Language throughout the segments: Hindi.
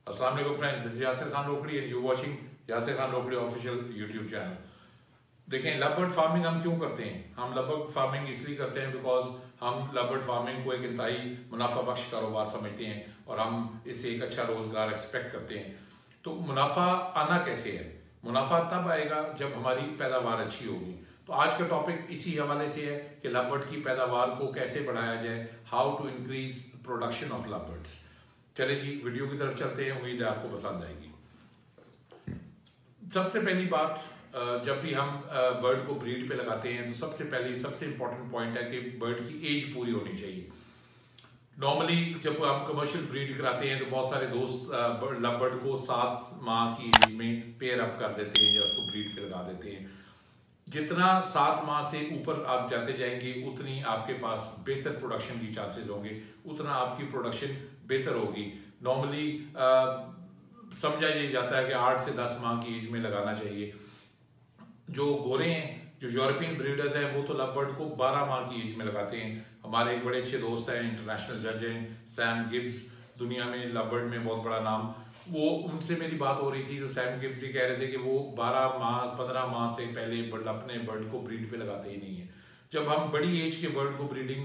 अस्सलाम वालेकुम friends, this is Yasir Khan रोकड़ी and you watching Yasir Khan रोकड़ी official YouTube channel. देखें, लवबर्ड फार्मिंग हम क्यों करते हैं? हम लवबर्ड फार्मिंग इसलिए करते हैं बिकॉज हम लवबर्ड फार्मिंग को एक इंतहाई मुनाफा बख्श कारोबार समझते हैं और हम इससे एक अच्छा रोजगार एक्सपेक्ट करते हैं। तो मुनाफा आना कैसे है? मुनाफा तब आएगा जब हमारी पैदावार अच्छी होगी। तो आज का टॉपिक इसी हवाले से है कि लवबर्ड की पैदावार को कैसे बढ़ाया जाए, how to increase production of lovebirds. चले जी, वीडियो की तरफ चलते हैं, उम्मीद है आपको पसंद आएगी। सबसे पहली बात, जब भी हम बर्ड को ब्रीड पे लगाते हैं तो सबसे इंपॉर्टेंट पॉइंट है कि बर्ड की एज पूरी होनी चाहिए। नॉर्मली जब हम कमर्शियल ब्रीड कराते हैं तो बहुत सारे दोस्त लवबर्ड को 7 माह की एज में पेयर अप कर देते हैं या उसको ब्रीड पे लगा देते हैं। जितना 7 माह से ऊपर आप जाते जाएंगे उतनी आपके पास बेहतर प्रोडक्शन की चांसेस होंगे, उतना आपकी प्रोडक्शन बेहतर होगी। नॉर्मली समझा ये जाता है कि 8 से 10 माह की एज में लगाना चाहिए। जो गोरे हैं, जो यूरोपियन ब्रीडर्स हैं, वो तो लवबर्ड को 12 माह की एज में लगाते हैं। हमारे एक बड़े अच्छे दोस्त हैं, इंटरनेशनल जज हैं, सैम गिब्स, दुनिया में लवबर्ड में बहुत बड़ा नाम। वो उनसे मेरी बात हो रही थी तो सैम गिब्स ही कह रहे थे कि वो 12 माह 15 माह से पहले अपने बर्ड को ब्रीड पे लगाते ही नहीं है। जब हम बड़ी एज के बर्ड को ब्रीडिंग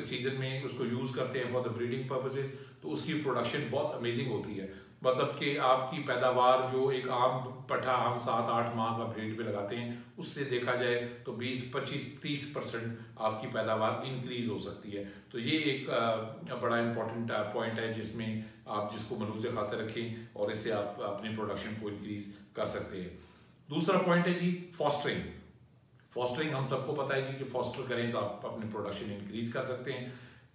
सीजन में उसको यूज करते हैं फॉर द ब्रीडिंग पर्पसेस, तो उसकी प्रोडक्शन बहुत अमेजिंग होती है। मतलब कि आपकी पैदावार जो एक आम पठा हम 7-8 माह का ब्रीड पे लगाते हैं, उससे देखा जाए तो 20-25-30% आपकी पैदावार इंक्रीज हो सकती है। तो ये एक बड़ा इंपॉर्टेंट पॉइंट है जिसको मलूज़ खातिर रखें और इससे आप अपनी प्रोडक्शन को इंक्रीज कर सकते हैं। दूसरा पॉइंट है जी फॉस्टरिंग। फॉस्टरिंग हम सबको पता है जी कि फॉस्टर करें तो आप अपनी प्रोडक्शन इंक्रीज कर सकते हैं।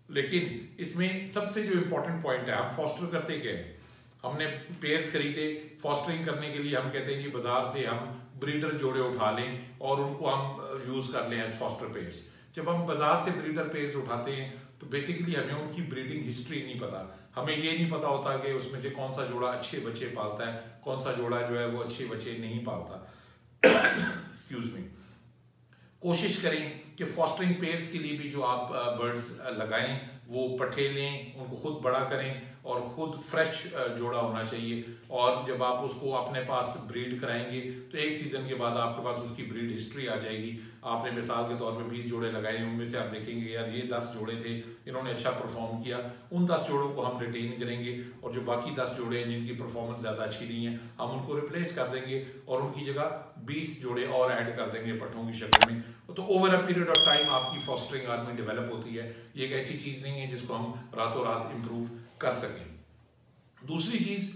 लेकिन इसमें सबसे जो इम्पोर्टेंट पॉइंट है, हम फॉस्टर करते क्या है? हमने पेयर्स खरीदे, फॉस्टरिंग करने के लिए हम कहते हैं जी बाजार से हम ब्रीडर जोड़े उठा लें और उनको हम यूज कर लें एज फॉस्टर पेयर्स। जब हम बाजार से ब्रीडर पेयर्स उठाते हैं तो बेसिकली हमें उनकी ब्रीडिंग हिस्ट्री नहीं पता। हमें ये नहीं पता होता कि उसमें से कौन सा जोड़ा अच्छे बच्चे पालता है, कौन सा जोड़ा जो है वो अच्छे बच्चे नहीं पालता। Excuse me. कोशिश करें कि फॉस्टरिंग पेयर्स के लिए भी जो आप बर्ड्स लगाएं वो पट्ठे लें, उनको खुद बड़ा करें और खुद फ्रेश जोड़ा होना चाहिए। और जब आप उसको अपने पास ब्रीड कराएंगे तो एक सीजन के बाद आपके पास उसकी ब्रीड हिस्ट्री आ जाएगी। आपने मिसाल के तौर पे 20 जोड़े लगाए, उनमें से आप देखेंगे यार ये 10 जोड़े थे, इन्होंने अच्छा परफॉर्म किया, उन 10 जोड़ों को हम रिटेन करेंगे और जो बाकी 10 जोड़े हैं जिनकी परफॉर्मेंस ज़्यादा अच्छी नहीं है, हम उनको रिप्लेस कर देंगे और उनकी जगह 20 जोड़े और ऐड कर देंगे पट्ठों की शक्ल में। तो over a period of time आपकी फॉस्टरिंग आर्मी डेवलप होती है। ये एक ऐसी चीज़ नहीं है जिसको हम रातों रात इम्प्रूव कर सकें। दूसरी चीज़,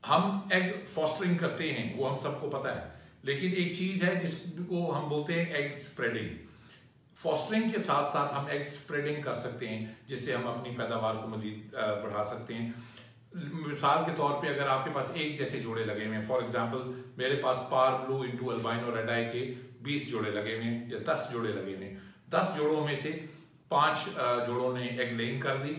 हम एग फॉस्टरिंग करते हैं वो हम सबको पता है, लेकिन एक चीज़ है जिसको हम बोलते हैं एग स्प्रेडिंग। फॉस्टरिंग के साथ साथ हम एग स्प्रेडिंग कर सकते हैं जिससे हम अपनी पैदावार को मजीद बढ़ा सकते हैं। मिसाल के तौर पे अगर आपके पास एक जैसे जोड़े लगे हुए हैं, फॉर एग्जांपल मेरे पास पार ब्लू इंटू अल्बाइनो रेड आई के 20 जोड़े लगे हुए हैं या 10 जोड़े लगे हुए हैं। 10 जोड़ों में से 5 जोड़ों ने एग लेइंग कर दी।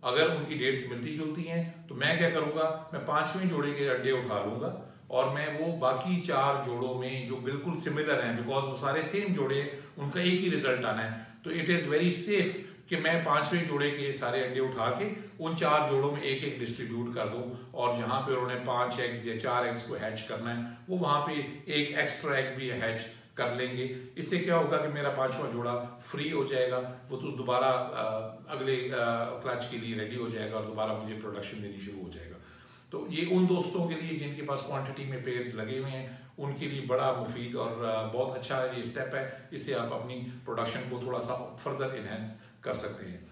अगर उनकी डेट्स मिलती जुलती हैं तो मैं क्या करूंगा, मैं 5वें जोड़े के अंडे उठा लूंगा और मैं वो बाकी 4 जोड़ों में जो बिल्कुल सिमिलर हैं, बिकॉज वो सारे सेम जोड़े, उनका एक ही रिजल्ट आना है, तो इट इज़ वेरी सेफ कि मैं 5वें जोड़े के सारे अंडे उठा के उन 4 जोड़ों में एक एक डिस्ट्रीब्यूट कर दूं और जहां पे उन्होंने 5 एग्स या 4 एग्स को हैच करना है वो वहां पे एक एक्स्ट्रा एग भी हैच कर लेंगे। इससे क्या होगा कि मेरा 5वां जोड़ा फ्री हो जाएगा, वो तो दोबारा अगले क्लच के लिए रेडी हो जाएगा और दोबारा मुझे प्रोडक्शन देनी शुरू हो जाएगा। तो ये उन दोस्तों के लिए जिनके पास क्वांटिटी में पेयर्स लगे हुए हैं उनके लिए बड़ा मुफीद और बहुत अच्छा ये स्टेप है। इससे आप अपनी प्रोडक्शन को थोड़ा सा फर्दर इन्हेंस कर सकते हैं।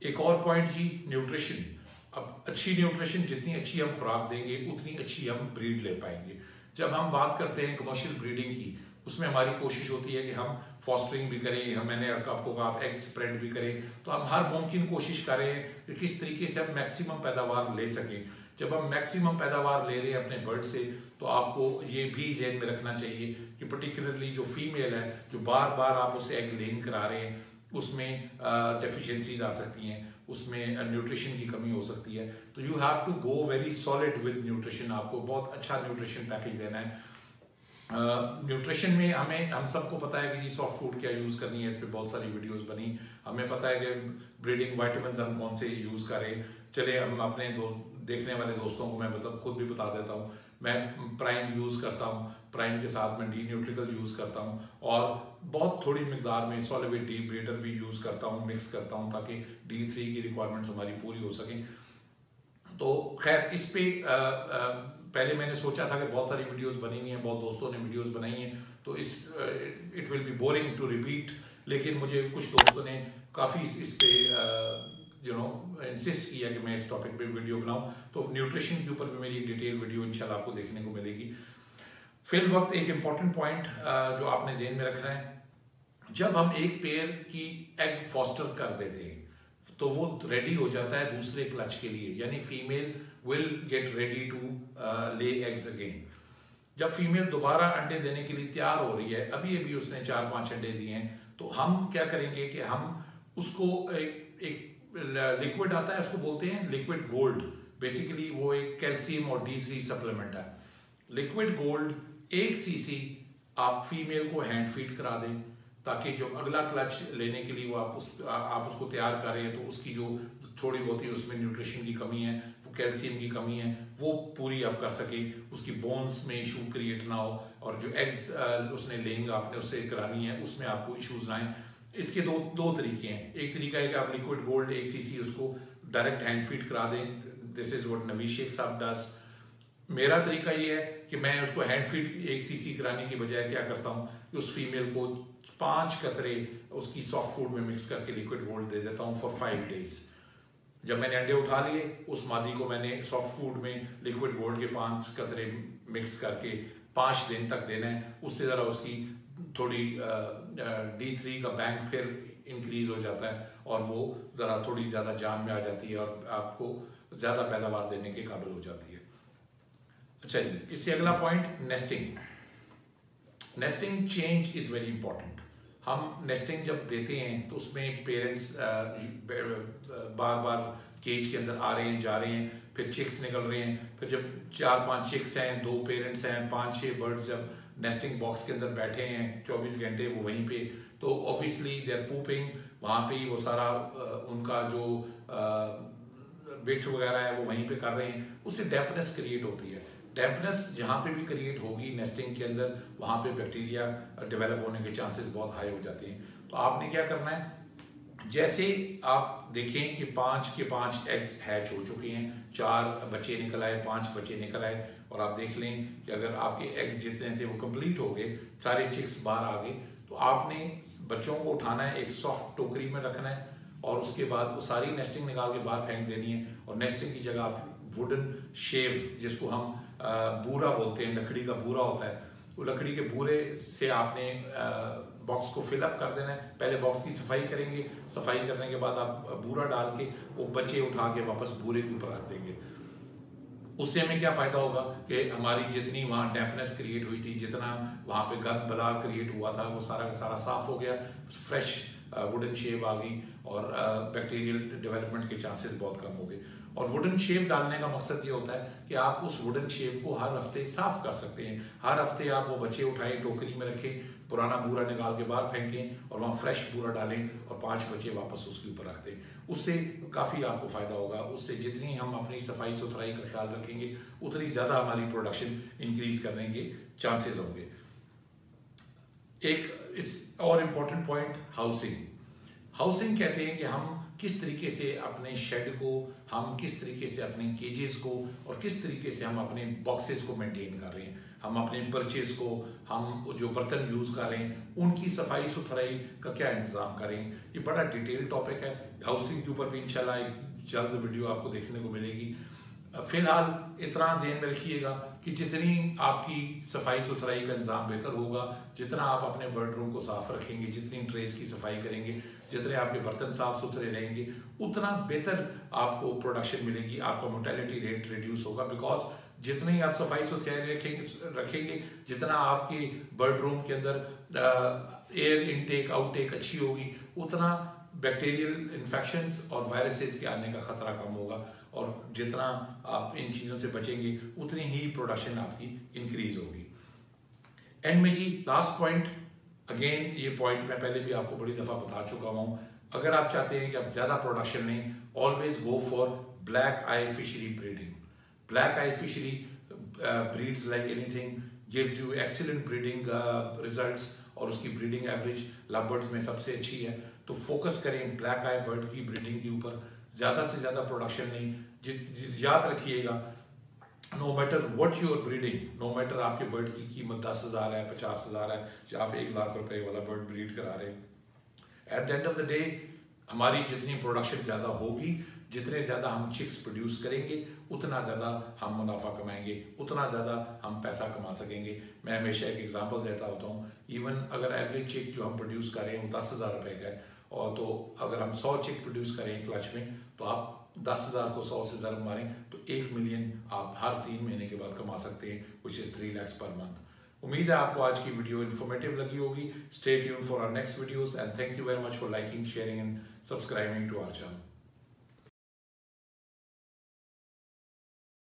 एक और पॉइंट जी, न्यूट्रिशन। अब अच्छी न्यूट्रिशन, जितनी अच्छी हम खुराक देंगे उतनी अच्छी हम ब्रीड ले पाएंगे। जब हम बात करते हैं कमर्शियल ब्रीडिंग की, उसमें हमारी कोशिश होती है कि हम फॉस्टरिंग भी करें, मैंने आपको कहा आप एग स्प्रेड भी करें, तो हम हर मुमकिन कोशिश करें कि किस तरीके से हम मैक्सिमम पैदावार ले सकें। जब हम मैक्सिमम पैदावार ले रहे हैं अपने बर्ड से तो आपको ये भी ज़हन में रखना चाहिए कि पर्टिकुलरली जो फीमेल है, जो बार बार आप उससे एग लेइंग करा रहे हैं, उसमें डेफिशिएंसीज आ सकती हैं, उसमें न्यूट्रिशन की कमी हो सकती है। तो you have to go very solid with nutrition. आपको बहुत अच्छा न्यूट्रिशन पैकेज देना है। न्यूट्रिशन में हम सबको पता है कि सॉफ्ट फूड क्या यूज़ करनी है, इस पर बहुत सारी वीडियोस बनी। हमें पता है कि ब्रीडिंग वाइटामिन हम कौन से यूज़ करें। चले हम अपने देखने वाले दोस्तों को मैं खुद भी बता देता हूँ। मैं प्राइम यूज़ करता हूँ, प्राइम के साथ मैं डी न्यूट्रिकल यूज़ करता हूँ, और बहुत थोड़ी मिकदार में सॉलिड डी ब्रीडर भी यूज़ करता हूँ, मिक्स करता हूँ, ताकि D3 की रिक्वायरमेंट्स हमारी पूरी हो सकें। तो खैर इस पे पहले मैंने सोचा था कि बहुत सारी वीडियोस बनी हुई हैं, बहुत दोस्तों ने वीडियोस बनाई हैं, तो it will be boring to repeat. लेकिन मुझे कुछ दोस्तों ने काफ़ी इस पे इंसिस्ट किया कि मैं इस टॉपिक पे वीडियो बनाऊं, तो न्यूट्रिशन के ऊपर भी मेरी डिटेल वीडियो इंशाल्लाह आपको देखने को मिलेगी। फिल वक्त एक इम्पॉर्टेंट पॉइंट जो आपने जेहन में रखना है, जब हम एक पेयर की एग फॉस्टर कर देते हैं तो वो रेडी हो जाता है दूसरे क्लच के लिए, यानी female will get ready to lay eggs again. जब फीमेल दोबारा अंडे देने के लिए तैयार हो रही है, अभी अभी उसने 4-5 अंडे दिए हैं, तो हम क्या करेंगे कि हम उसको एक लिक्विड आता है, उसको बोलते हैं लिक्विड गोल्ड। बेसिकली वो एक कैल्शियम और D3 सप्लीमेंट है। लिक्विड गोल्ड 1 cc आप फीमेल को हैंड फीड करा दें, ताकि जो अगला क्लच लेने के लिए वो आप उसको तैयार कर रहे हैं, तो उसकी जो थोड़ी बहुत ही उसमें न्यूट्रिशन की कमी है, वो कैल्शियम की कमी है, वो पूरी आप कर सके, उसकी बोन्स में इशू क्रिएट ना हो, और जो एग्स उसने लेइंग आपने उससे करानी है उसमें आपको इशूज ना आए। इसके दो तरीके हैं। एक तरीका है कि आप लिक्विड गोल्ड 1 cc उसको डायरेक्ट हैंड फीड करा दें, this is what Naveed Sheikh साहब डज। मेरा तरीका ये है कि मैं उसको हैंड फीड 1 cc कराने की बजाय क्या करता हूँ कि उस फीमेल को 5 कतरे उसकी सॉफ्ट फूड में मिक्स करके लिक्विड गोल्ड दे देता हूँ फॉर 5 days। जब मैंने अंडे उठा लिए, उस मादी को मैंने सॉफ्ट फूड में लिक्विड गोल्ड के 5 कतरे मिक्स करके 5 दिन तक देना है। उससे ज़रा उसकी थोड़ी D3 का बैंक फिर इंक्रीज हो जाता है, और वो ज़रा थोड़ी ज़्यादा जान में आ जाती है, और आपको ज़्यादा पैदावार देने के काबिल हो जाती है। अच्छा जी, इससे अगला point nesting. Nesting change is very important. हम नेस्टिंग जब देते हैं तो उसमें पेरेंट्स बार बार केज के अंदर आ रहे हैं, जा रहे हैं, फिर चिक्स निकल रहे हैं, फिर जब 4-5 चिक्स हैं, 2 पेरेंट्स हैं, 5-6 बर्ड्स जब नेस्टिंग बॉक्स के अंदर बैठे हैं 24 घंटे वो वहीं पे, तो ऑब्वियसली दे आर पूपिंग, वहाँ पे ही वो सारा उनका जो बिट वगैरह है वो वहीं पे कर रहे हैं, उससे डैम्पनेस क्रिएट होती है। डैम्पनेस जहाँ पे भी क्रिएट होगी नेस्टिंग के अंदर, वहाँ पे बैक्टीरिया डेवलप होने के चांसेस बहुत हाई हो जाते हैं। तो आपने क्या करना है, जैसे आप देखें कि 5 के 5 एग्स हैच हो चुके हैं, 4 बच्चे निकल आए, 5 बच्चे निकल आए, और आप देख लें कि अगर आपके एग्स जितने थे वो कंप्लीट हो गए, सारे चिक्स बाहर आ गए, तो आपने बच्चों को उठाना है, एक सॉफ्ट टोकरी में रखना है, और उसके बाद वो सारी नेस्टिंग निकाल के बाहर फेंक देनी है। और नेस्टिंग की जगह आप वुडन शेव, जिसको हम बूरा बोलते हैं, लकड़ी का बूरा होता है, वो लकड़ी के बूरे से आपने बॉक्स को फिलअप कर देना है। पहले बॉक्स की सफाई करेंगे, सफाई करने के बाद आप बूरा डाल के वो बच्चे उठा के वापस बूरे के ऊपर रख देंगे। उससे हमें क्या फ़ायदा होगा कि हमारी जितनी वहाँ डैम्पनेस क्रिएट हुई थी, जितना वहाँ पे गंद बला क्रिएट हुआ था, वो सारा का सारा साफ़ हो गया, फ्रेश वुडन शेव आ गई, और बैक्टीरियल डेवलपमेंट के चांसेस बहुत कम हो गए। और वुडन शेव डालने का मकसद ये होता है कि आप उस वुडन शेव को हर हफ्ते साफ कर सकते हैं। हर हफ्ते आप वो बच्चे उठाएं, टोकरी में रखें, पुराना बूरा निकाल के बाहर फेंकें, और वहाँ फ्रेश बूरा डालें, और 5 बच्चे वापस उसके ऊपर रख दें। उससे काफ़ी आपको फ़ायदा होगा। उससे जितनी हम अपनी सफाई सुथराई का ख्याल रखेंगे, उतनी ज़्यादा हमारी प्रोडक्शन इंक्रीज करने के चांसेस होंगे। एक इस और इम्पॉर्टेंट पॉइंट, हाउसिंग। हाउसिंग कहते हैं कि हम किस तरीके से अपने शेड को, हम किस तरीके से अपने केजेस को, और किस तरीके से हम अपने बॉक्सेस को मेंटेन कर रहे हैं। हम अपने परचेस को, हम जो बर्तन यूज़ कर रहे हैं, उनकी सफाई सुथराई का क्या इंतज़ाम करें। ये बड़ा डिटेल टॉपिक है। हाउसिंग के ऊपर भी इंशाल्लाह एक जल्द वीडियो आपको देखने को मिलेगी। फिलहाल इतना ज़हन में रखिएगा कि जितनी आपकी सफाई सुथराई का इंतज़ाम बेहतर होगा, जितना आप अपने बेडरूम को साफ़ रखेंगे, जितनी ट्रेस की सफाई करेंगे, जितने आपके बर्तन साफ़ सुथरे रहेंगे, उतना बेहतर आपको प्रोडक्शन मिलेगी, आपका मोर्टेलिटी रेट रिड्यूस होगा। बिकॉज जितनी आप सफाई सुथराई रखेंगे, जितना आपके बेडरूम के अंदर एयर इनटेक आउटटेक अच्छी होगी, उतना बैक्टीरियल इन्फेक्शंस और वायरसेस के आने का ख़तरा कम होगा। और जितना आप इन चीज़ों से बचेंगे, उतनी ही प्रोडक्शन आपकी इंक्रीज होगी। एंड में जी लास्ट पॉइंट, अगेन ये पॉइंट मैं पहले भी आपको बड़ी दफ़ा बता चुका हूँ, अगर आप चाहते हैं कि आप ज़्यादा प्रोडक्शन लें, always go for black I fishery breeding. Black I fishery breeds like anything, gives you excellent breeding results और उसकी ब्रीडिंग एवरेज लव बर्ड्स में सबसे अच्छी है. तो फोकस करें ब्लैक आई बर्ड की ब्रीडिंग के ऊपर, ज़्यादा से ज़्यादा प्रोडक्शन नहीं. याद रखिएगा, no matter what your breeding, no matter आपके बर्ड की कीमत 10,000 है, 50,000 है, या आप 1 लाख रुपए वाला बर्ड ब्रीड करा रहे हैं, at the end of the day हमारी जितनी प्रोडक्शन ज़्यादा होगी, जितने ज़्यादा हम चिक्स प्रोड्यूस करेंगे, उतना ज़्यादा हम मुनाफा कमाएंगे, उतना ज़्यादा हम पैसा कमा सकेंगे. मैं हमेशा एक एग्जांपल देता होता हूँ, इवन अगर एवरेज चिक जो हम प्रोड्यूस करें वो 10,000 रुपये का है, और तो अगर हम 100 चिक प्रोड्यूस करें क्लच में, तो आप 10,000 को 100 से ज़रूर मारें तो 1 मिलियन आप हर 3 महीने के बाद कमा सकते हैं, विच इज़ 3 lakhs पर मंथ. उम्मीद है आपको आज की वीडियो इन्फॉर्मेटिव लगी होगी. Stay tuned for our next videos and thank you very much for liking, sharing and subscribing to our channel.